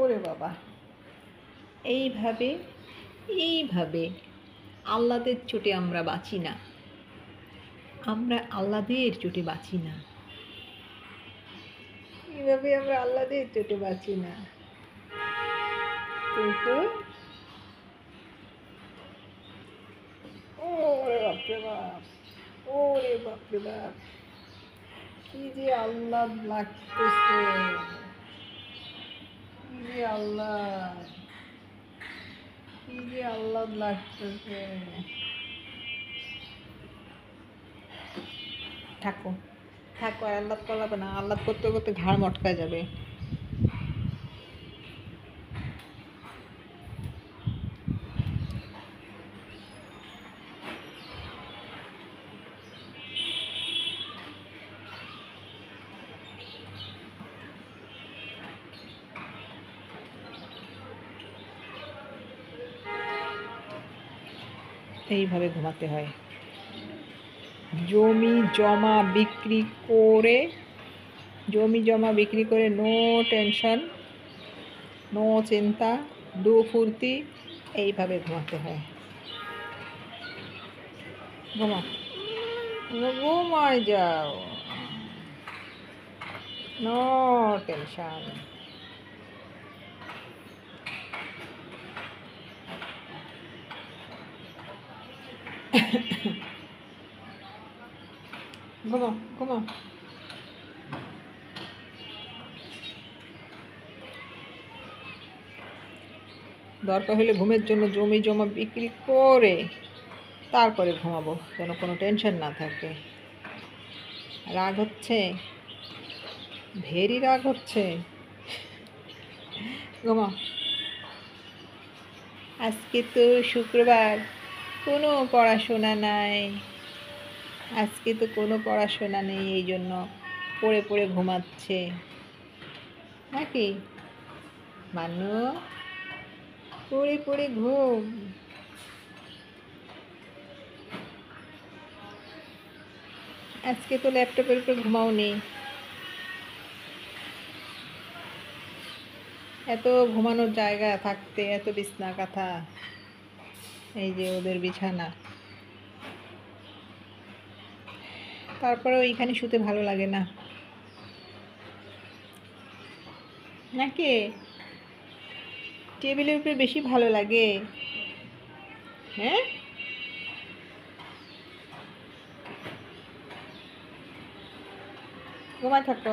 ওরে বাবা, এইভাবে এইভাবে আহ্লাদের চোটে আমরা বাঁচি না, আমরা আহ্লাদের চোটে বাঁচি না, এইভাবে আমরা আহ্লাদের চোটে বাঁচি না। কিন্তু ওরে বাপরে বাপ, ওরে বাপরে বাপ, কি যে আহ্লাদ লাগতেছে, কি যে আহ্লাদ, কি যে আহ্লাদ লাগতেছে। থাকো থাকো, আর আহ্লাদ করবে না, আহ্লাদ করতে করতে ঘাড় মটকা যাবে। এইভাবে ঘুমাতে হয়, জমি জমা বিক্রি করে, জমি জমা বিক্রি করে, নো টেনশন, নো চিন্তা, দু ফুর্তি, এইভাবে ঘুমাতে হয়। ঘুমাও, ঘুমায় যাও, নো টেনশন। ঘুমাও ঘুমাও। দরকার হলে ঘুমের জন্য জমি জমা বিক্রি করে তারপরে ঘুমাবো, যেন কোনো টেনশন না থাকে। রাগ হচ্ছে, ভেরি রাগ হচ্ছে, ঘুমাও। আজকে তো শুক্রবার, কোনো পড়াশোনা নাই, আজকে তো কোনো পড়াশোনা নেই, এই জন্য পড়ে পড়ে ঘুমাচ্ছে নাকি মানু? পড়ে পড়ে ঘুম। আজকে তো ল্যাপটপের উপরে ঘুমাওনি, এত ঘুমানোর জায়গা থাকতে এত বিছনা কাঁথা, এই যে ওদের বিছানা, তারপরে ওইখানে শুতে ভালো লাগে না নাকি? টেবিলের উপরে বেশি ভালো লাগে। হ্যাঁ, ঘুমায় থাকো।